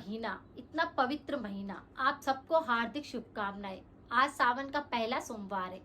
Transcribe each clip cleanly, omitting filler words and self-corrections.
महीना, इतना पवित्र महीना, आप सबको हार्दिक शुभकामनाएं। आज सावन का पहला सोमवार है।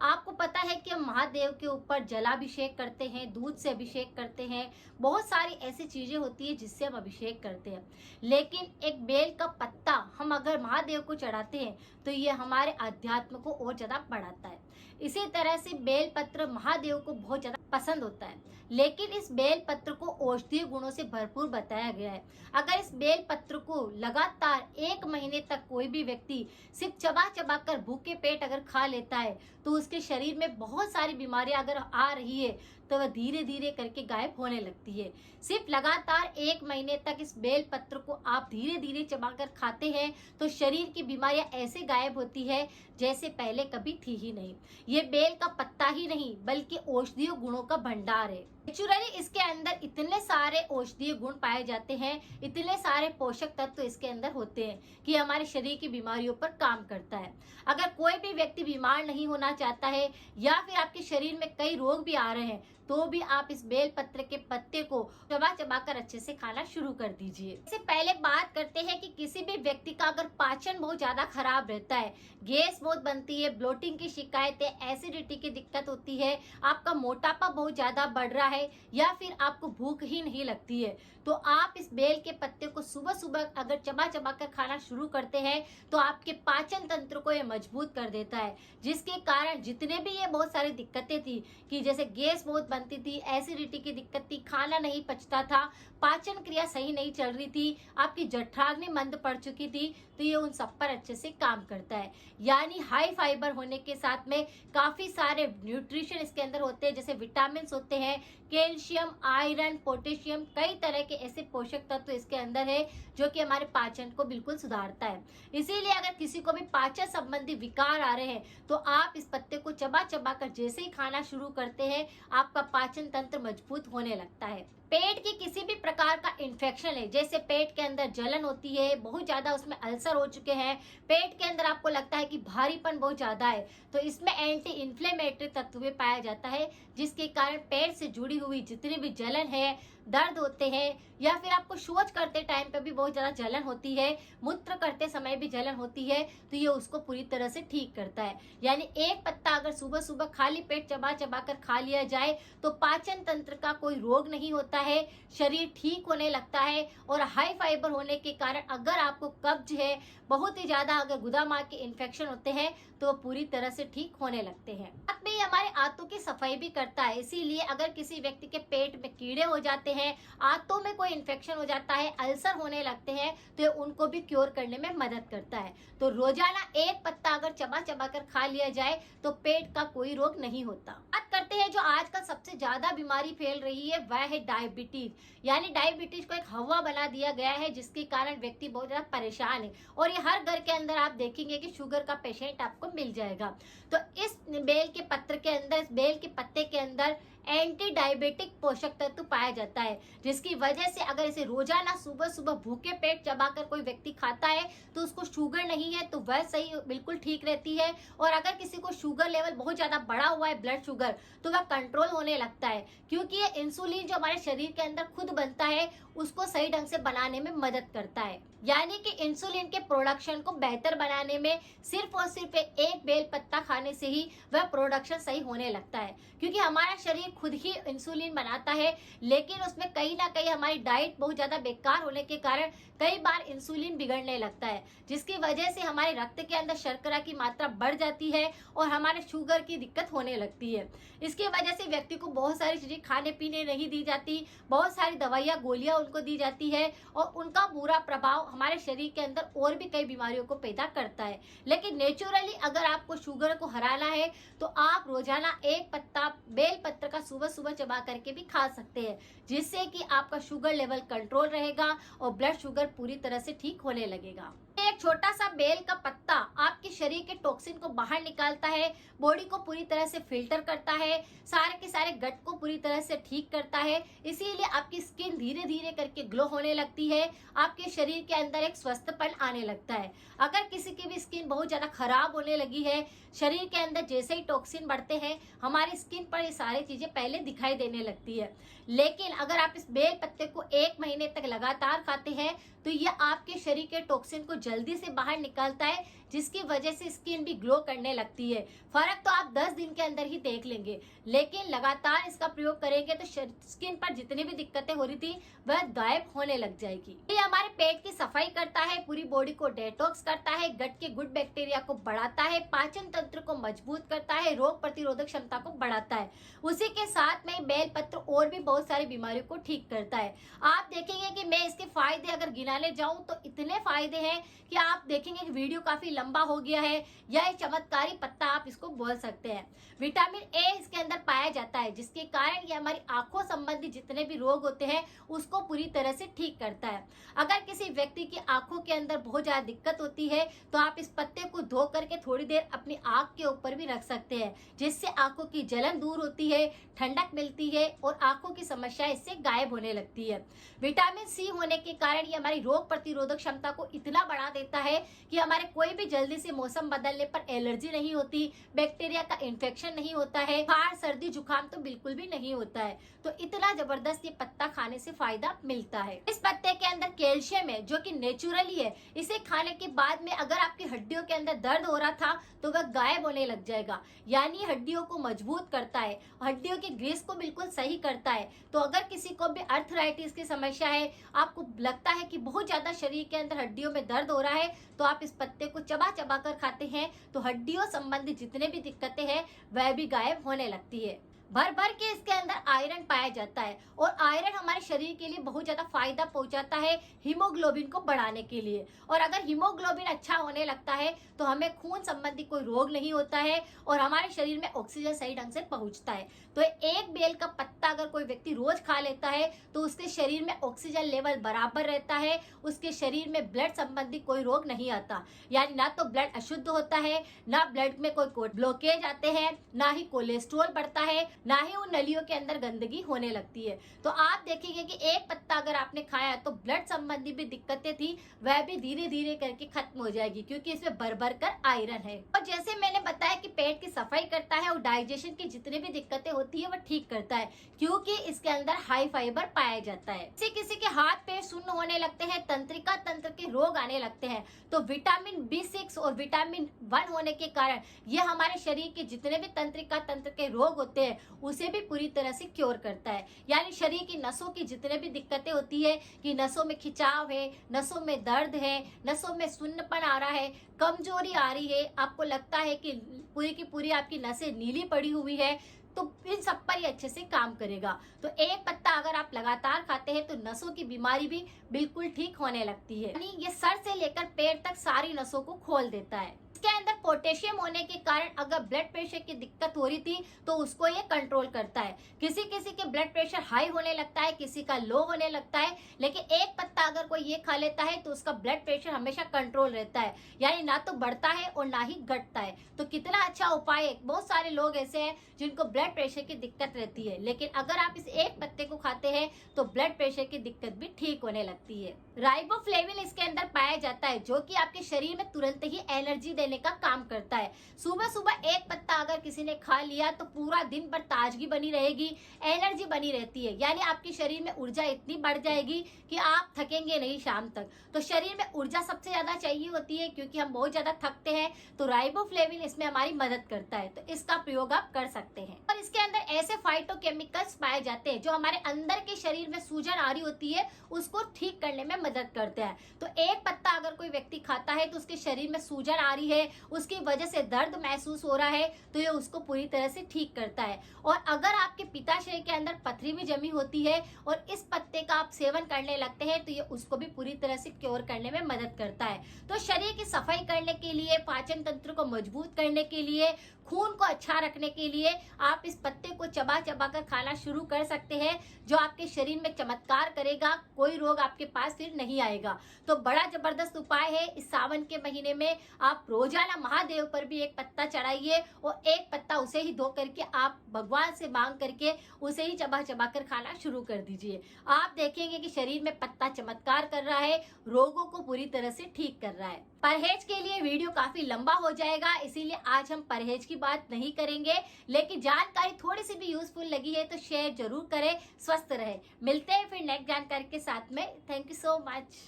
आपको पता है कि हम महादेव के ऊपर जलाभिषेक करते हैं, दूध से अभिषेक करते हैं, बहुत सारी ऐसी चीजें होती है जिससे हम अभिषेक करते हैं। लेकिन एक बेल का पत्ता हम अगर महादेव को चढ़ाते हैं तो ये हमारे अध्यात्म को और ज्यादा बढ़ाता है। इसी तरह से बेल पत्र महादेव को बहुत ज्यादा पसंद होता है। लेकिन इस बेल पत्र को औषधीय गुणों से भरपूर बताया गया है। अगर इस बेल पत्र को लगातार 1 महीने तक कोई भी व्यक्ति सिर्फ चबा चबा कर भूखे पेट अगर खा लेता है तो उसके शरीर में बहुत सारी बीमारियां अगर आ रही है तो वह धीरे धीरे करके गायब होने लगती है। सिर्फ लगातार 1 महीने तक इस बेल पत्र को आप धीरे धीरे चबाकर खाते हैं तो शरीर की बीमारियां ऐसे गायब होती है जैसे पहले कभी थी ही नहीं। ये बेल का पत्ता ही नहीं बल्कि औषधीय गुणों का भंडार है। नेचुरली इसके अंदर इतने सारे औषधीय गुण पाए जाते हैं, इतने सारे पोषक तत्व इसके अंदर होते हैं कि हमारे शरीर की बीमारियों पर काम करता है। अगर कोई भी व्यक्ति बीमार नहीं होना चाहता है या फिर आपके शरीर में कई रोग भी आ रहे हैं तो भी आप इस बेल पत्र के पत्ते को चबा चबा कर अच्छे से खाना शुरू कर दीजिए। इससे पहले बात करते हैं कि किसी भी व्यक्ति का अगर पाचन बहुत ज्यादा खराब रहता है, गैस बहुत बनती है, ब्लोटिंग की शिकायतें, एसिडिटी की दिक्कत होती है, आपका मोटापा बहुत ज्यादा बढ़ रहा है या फिर आपको भूख ही नहीं लगती है तो आप इस बेल के पत्ते को सुबह सुबह अगर चबा चबा कर खाना शुरू करते हैं तो आपके पाचन तंत्र को ये मजबूत कर देता है। जिसके कारण जितने भी ये बहुत सारी दिक्कतें थी कि जैसे गैस बहुत बनती थी, एसिडिटी की दिक्कत थी, खाना नहीं पचता था, पाचन क्रिया सही नहीं चल रही थी, आपकी जठराग्नि मंद पड़ चुकी थी, तो ये उन सब पर अच्छे से काम करता है। यानी हाई फाइबर होने के साथ में काफी सारे न्यूट्रिशन इसके अंदर होते हैं, जैसे विटामिन होते हैं, कैल्शियम, आयरन, पोटेशियम, कई तरह के ऐसे पोषक तत्व इसके अंदर है जो कि हमारे पाचन को बिल्कुल सुधारता है। इसीलिए अगर किसी को भी पाचन संबंधी विकार आ रहे हैं तो आप इस पत्ते को चबा चबा कर जैसे ही खाना शुरू करते हैं आपका पाचन तंत्र मजबूत होने लगता है। पेट की किसी भी प्रकार का इन्फेक्शन है, जैसे पेट के अंदर जलन होती है, बहुत ज्यादा उसमें अल्सर हो चुके हैं, पेट के अंदर आपको लगता है कि भारीपन बहुत ज्यादा है, तो इसमें एंटी इन्फ्लेमेटरी तत्व भी पाया जाता है जिसके कारण पेट से जुड़ी हुई जितनी भी जलन है, दर्द होते हैं या फिर आपको शौच करते टाइम पे भी बहुत ज्यादा जलन होती है, मूत्र करते समय भी जलन होती है, तो ये उसको पूरी तरह से ठीक करता है। यानी एक पत्ता अगर सुबह सुबह खाली पेट चबा चबा कर खा लिया जाए तो पाचन तंत्र का कोई रोग नहीं होता है, शरीर ठीक होने लगता है। और हाई फाइबर होने के कारण अगर आपको कब्ज है, बहुत ही ज्यादा अगर गुदामा के इन्फेक्शन होते हैं तो वो पूरी तरह से ठीक होने लगते हैं। साथ में ये हमारे आंतों की सफाई भी करता है। इसीलिए अगर किसी व्यक्ति के पेट में कीड़े हो जाते हैं, आंतों में कोई इन्फेक्शन हो जाता है, अल्सर होने लगते हैं तो ये उनको भी क्योर करने में मदद करता है। तो रोजाना एक पत्ता अगर चबा चबा कर खा लिया जाए तो पेट का कोई रोग नहीं होता। बात करते हैं जो आजकल सबसे ज्यादा बीमारी फैल रही है वह है डायबिटीज। यानी डायबिटीज को एक हवा बना दिया गया है जिसके कारण व्यक्ति बहुत ज्यादा परेशान है और ये हर घर के अंदर आप देखेंगे कि शुगर का पेशेंट आपको मिल जाएगा। तो इस बेल के पत्र के अंदर, इस बेल के पत्ते के अंदर एंटी डायबिटिक पोषक तत्व पाया जाता है जिसकी वजह से अगर इसे रोजाना सुबह सुबह भूखे पेट चबाकर कोई व्यक्ति खाता है तो उसको शुगर नहीं है तो वह सही बिल्कुल ठीक रहती है। और अगर किसी को शुगर लेवल बहुत ज्यादा बढ़ा हुआ है, ब्लड शुगर, तो वह कंट्रोल होने लगता है क्योंकि ये इंसुलिन जो हमारे शरीर के अंदर खुद बनता है उसको सही ढंग से बनाने में मदद करता है। यानी कि इंसुलिन के प्रोडक्शन को बेहतर बनाने में सिर्फ और सिर्फ एक बेल पत्ता खाने से ही वह प्रोडक्शन सही होने लगता है। क्योंकि हमारा शरीर खुद ही इंसुलिन बनाता है लेकिन उसमें कहीं ना कहीं हमारी डाइट बहुत ज्यादा बेकार होने के कारण कई बार इंसुलिन बिगड़ने लगता है जिसकी वजह से हमारे रक्त के अंदर शर्करा की मात्रा बढ़ जाती है और हमारे शुगर की दिक्कत होने लगती है। इसकी वजह से व्यक्ति को बहुत सारी चीजें खाने पीने नहीं दी जाती, बहुत सारी दवाइयाँ गोलियां उनको दी जाती है और उनका बुरा प्रभाव हमारे शरीर के अंदर और भी कई बीमारियों को पैदा करता है। लेकिन नेचुरली अगर आपको शुगर को हराना है तो आप रोजाना एक पत्ता बेल पत्र का सुबह सुबह चबा करके भी खा सकते हैं जिससे कि आपका शुगर लेवल कंट्रोल रहेगा और ब्लड शुगर पूरी तरह से ठीक होने लगेगा। एक छोटा सा बेल का पत्ता आपके शरीर के टॉक्सिन को बाहर निकालता है, बॉडी को पूरी तरह से फिल्टर करता है, सारे के सारे गट को पूरी तरह से ठीक करता है। इसीलिए आपकी स्किन धीरे धीरे करके ग्लो होने लगती है, आपके शरीर के अंदर एक स्वस्थपन आने लगता है। अगर किसी की भी स्किन बहुत ज्यादा खराब होने लगी है, शरीर के अंदर जैसे ही टॉक्सिन बढ़ते हैं हमारी स्किन पर ये सारी चीजें पहले दिखाई देने लगती है। लेकिन अगर आप इस बेल पत्ते को 1 महीने तक लगातार खाते हैं तो ये आपके शरीर के टॉक्सिन को जल्दी से बाहर निकालता है, जिसकी वजह से स्किन भी ग्लो करने लगती है। फर्क तो आप 10 दिन के अंदर ही देख लेंगे, लेकिन लगातार इसका प्रयोग करेंगे तो स्किन पर जितनी भी दिक्कतें हो रही थी वह गायब होने लग जाएगी। ये हमारे पेट की सफाई करता है, पूरी बॉडी को डेटॉक्स करता है, गट के गुड बैक्टीरिया को बढ़ाता है, पाचन तंत्र को मजबूत करता है, रोग प्रतिरोधक क्षमता को बढ़ाता है। उसी के साथ में बेल पत्र और भी बहुत सारी बीमारियों को ठीक करता है। आप देखेंगे कि मैं इसके फायदे अगर गिनाने जाऊं तो इतने फायदे हैं कि आप देखेंगे कि वीडियो काफी लंबा हो गया है, या एक चमत्कारी पत्ता आप इसको बोल सकते हैं। विटामिन ए इसके अंदर पाया जाता है, जिसके कारण ये हमारी आंखों संबंधी जितने भी रोग होते हैं उसको पूरी तरह से ठीक करता है। अगर किसी व्यक्ति की आंखों के अंदर बहुत ज्यादा दिक्कत होती है तो आप इस पत्ते को धो करके थोड़ी देर अपनी आंख के ऊपर भी रख सकते हैं, जिससे आंखों की जलन दूर होती है, ठंडक मिलती है और आंखों की समस्या इससे गायब होने लगती है। विटामिन सी होने के कारण ये हमारी रोग प्रतिरोधक क्षमता को इतना बढ़ा देता है कि हमारे कोई भी जल्दी से मौसम बदलने पर एलर्जी नहीं होती, बैक्टीरिया का इन्फेक्शन नहीं होता है, बुखार सर्दी जुकाम तो बिल्कुल भी नहीं होता है। तो इतना जबरदस्त ये पत्ता खाने से फायदा मिलता है। इस पत्ते के अंदर कैल्शियम है जो कि नेचुरली है। इसे खाने के बाद में अगर आपकी हड्डियों के अंदर दर्द हो रहा था तो वह गायब होने लग जाएगा, यानी हड्डियों को मजबूत करता है, हड्डियों की ग्रीस को बिल्कुल सही करता है। तो अगर किसी को भी अर्थराइटिस की समस्या है, आपको लगता है कि बहुत ज्यादा शरीर के अंदर हड्डियों में दर्द हो रहा है, तो आप इस पत्ते को चबा चबा कर खाते हैं तो हड्डियों संबंधी जितने भी दिक्कतें हैं वह भी गायब होने लगती है। भर भर के इसके अंदर आयरन पाया जाता है, और आयरन हमारे शरीर के लिए बहुत ज्यादा फायदा पहुंचाता है हीमोग्लोबिन को बढ़ाने के लिए। और अगर हीमोग्लोबिन अच्छा होने लगता है तो हमें खून संबंधी कोई रोग नहीं होता है और हमारे शरीर में ऑक्सीजन सही ढंग से पहुंचता है। तो एक बेल का पत्ता अगर कोई व्यक्ति रोज खा लेता है तो उसके शरीर में ऑक्सीजन लेवल बराबर रहता है, उसके शरीर में ब्लड संबंधी कोई रोग नहीं आता, यानी ना तो ब्लड अशुद्ध होता है, ना ब्लड में कोई ब्लॉकेज आते हैं, ना ही कोलेस्ट्रॉल बढ़ता है, ना ही उन नलियों के अंदर गंदगी होने लगती है। तो आप देखेंगे कि एक पत्ता अगर आपने खाया तो ब्लड संबंधी भी दिक्कतें थी वह भी धीरे धीरे करके खत्म हो जाएगी, क्योंकि इसमें भर भर कर आयरन है। और जैसे मैंने बताया कि पेट की सफाई करता है और डाइजेशन की जितनी भी दिक्कतें होती है वह ठीक करता है, क्योंकि इसके अंदर हाई फाइबर पाया जाता है। किसी के हाथ पैर शून्य होने लगते हैं, तंत्रिका तंत्र के रोग आने लगते हैं, तो विटामिन B6 और विटामिन 1 होने के कारण यह हमारे शरीर के जितने भी तंत्रिका तंत्र के रोग होते हैं उसे भी पूरी तरह से क्योर करता है। यानी शरीर की नसों की जितने भी दिक्कतें होती है कि नसों में खिंचाव है, नसों में दर्द है, नसों में सुन्नपन आ रहा है, कमजोरी आ रही है, आपको लगता है कि पूरी की पूरी आपकी नसें नीली पड़ी हुई है, तो इन सब पर ये अच्छे से काम करेगा। तो एक पत्ता अगर आप लगातार खाते हैं तो नसों की बीमारी भी बिल्कुल ठीक होने लगती है, यानी ये सर से लेकर पैर तक सारी नसों को खोल देता है। इसके अंदर पोटेशियम होने के कारण अगर ब्लड प्रेशर की दिक्कत हो रही थी तो उसको ये कंट्रोल करता है। किसी किसी के ब्लड प्रेशर हाई होने लगता है, किसी का लो होने लगता है, लेकिन एक पत्ता अगर कोई ये खा लेता है तो उसका ब्लड प्रेशर हमेशा कंट्रोल रहता है, यानी ना तो बढ़ता है और ना ही घटता है। तो कितना अच्छा उपाय है। बहुत सारे लोग ऐसे हैं जिनको ब्लड प्रेशर की दिक्कत रहती है, लेकिन अगर आप इस एक पत्ते को खाते हैं तो ब्लड प्रेशर की दिक्कत भी ठीक होने लगती है। राइबोफ्लेविन इसके अंदर पाया जाता है, जो कि आपके शरीर में तुरंत ही एनर्जी देने का काम करता है। सुबह सुबह एक पत्ता अगर किसी ने खा लिया तो पूरा दिन भर ताजगी बनी रहेगी, एनर्जी बनी रहती है, यानी आपके शरीर में ऊर्जा इतनी बढ़ जाएगी कि आप थकेंगे नहीं शाम तक। तो शरीर में ऊर्जा सबसे ज्यादा चाहिए होती है, क्योंकि हम बहुत ज्यादा थकते हैं, तो राइबोफ्लेविन इसमें हमारी मदद करता है। तो इसका प्रयोग आप कर सकते हैं। और इसके अंदर ऐसे फाइटोकेमिकल्स पाए जाते हैं जो हमारे अंदर के शरीर में सूजन आ रही होती है उसको ठीक करने में मदद करते हैं। तो एक पत्ता अगर कोई व्यक्ति खाता है तो उसके शरीर में सूजन आ रही है, उसकी वजह से दर्द महसूस हो रहा है, तो ये उसको पूरी तरह से ठीक करता है। और अगर आपके पित्ताशय के अंदर पथरी भी जमी होती है और इस पत्ते का आप सेवन करने लगते हैं तो ये उसको भी पूरी तरह से क्योर करने में मदद करता है। तो शरीर की सफाई करने के लिए, पाचन तंत्र को मजबूत करने के लिए, खून को अच्छा रखने के लिए आप इस पत्ते को चबा चबा कर खाना शुरू कर सकते हैं, जो आपके शरीर में चमत्कार करेगा, कोई रोग आपके पास फिर नहीं आएगा। तो बड़ा जबरदस्त उपाय है। इस सावन के महीने में आप रोजाना महादेव पर भी एक पत्ता चढ़ाइए और एक पत्ता उसे ही धो करके आप भगवान से मांग करके उसे ही चबा चबा कर खाना शुरू कर दीजिए। आप देखेंगे कि शरीर में पत्ता चमत्कार कर रहा है, रोगों को पूरी तरह से ठीक कर रहा है। परहेज के लिए वीडियो काफी लंबा हो जाएगा, इसीलिए आज हम परहेज की बात नहीं करेंगे, लेकिन जानकारी थोड़ी सी भी यूजफुल लगी है तो शेयर जरूर करें। स्वस्थ रहे। मिलते हैं फिर नेक्स्ट जानकारी के साथ में। Thank you so much.